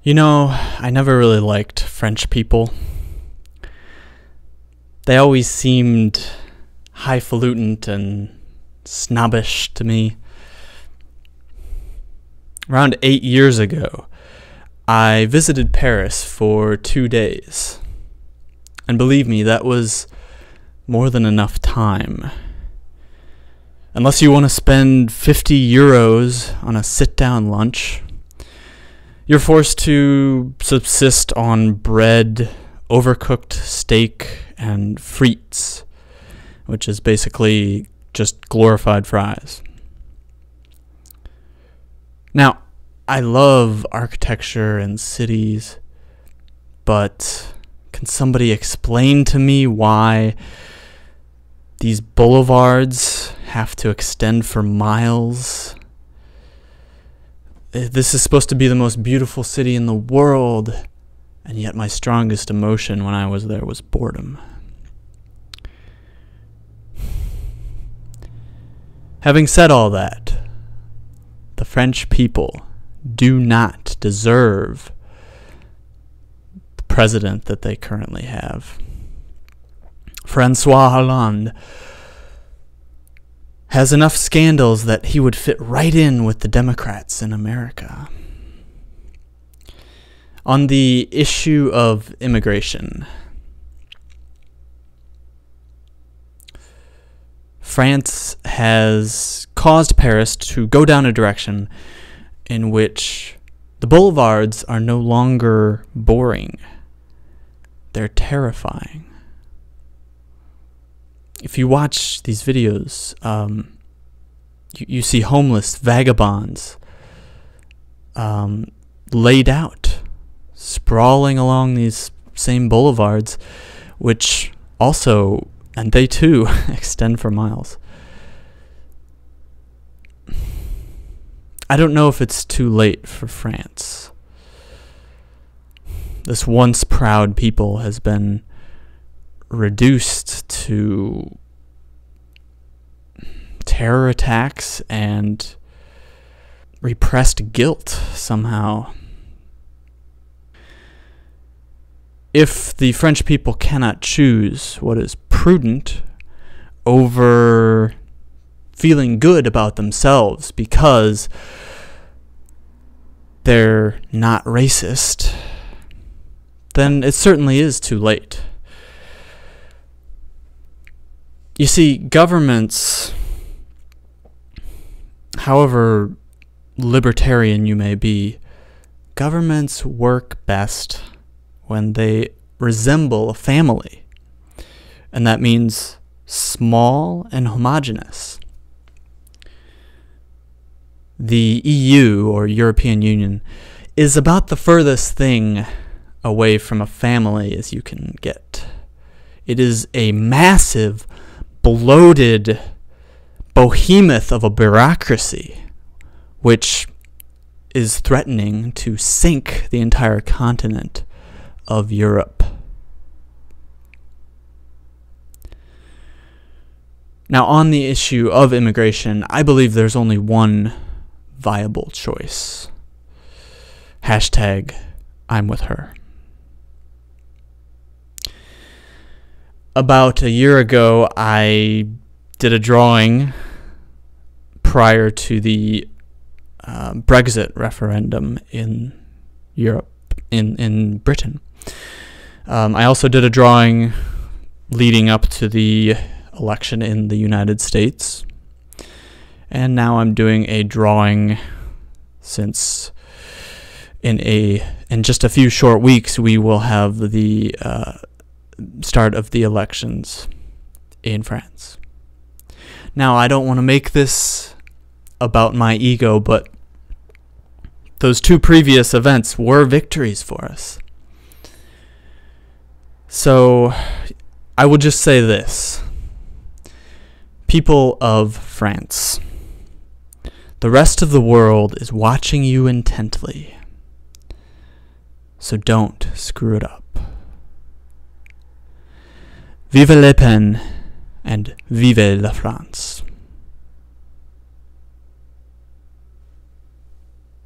You know, I never really liked French people. They always seemed highfalutin and snobbish to me. Around 8 years ago, I visited Paris for 2 days. And believe me, that was more than enough time. Unless you want to spend 50 euros on a sit-down lunch, you're forced to subsist on bread, overcooked steak, and frites, which is basically just glorified fries. Now, I love architecture and cities, but can somebody explain to me why these boulevards have to extend for miles? This is supposed to be the most beautiful city in the world, and yet my strongest emotion when I was there was boredom. Having said all that, the French people do not deserve the president that they currently have. François Hollande has enough scandals that he would fit right in with the Democrats in America. On the issue of immigration, France has caused Paris to go down a direction in which the boulevards are no longer boring. They're terrifying. If you watch these videos, you see homeless vagabonds laid out, sprawling along these same boulevards, which also, and they too, extend for miles. I don't know if it's too late for France. This once proud people has been reduced to terror attacks and repressed guilt somehow. If the French people cannot choose what is prudent over feeling good about themselves because they're not racist, then it certainly is too late. You see, governments, however libertarian you may be, governments work best when they resemble a family. And that means small and homogeneous. The EU, or European Union, is about the furthest thing away from a family as you can get. It is a massive, bloated behemoth of a bureaucracy, which is threatening to sink the entire continent of Europe. Now, on the issue of immigration, I believe there's only one viable choice. Hashtag I'm with her. About a year ago, I did a drawing prior to the Brexit referendum in Europe, in Britain. I also did a drawing leading up to the election in the United States. And now I'm doing a drawing since in just a few short weeks we will have the start of the elections in France. Now, I don't want to make this about my ego, but those two previous events were victories for us. So, I will just say this. People of France, the rest of the world is watching you intently. So don't screw it up. Vive Le Pen and vive la France.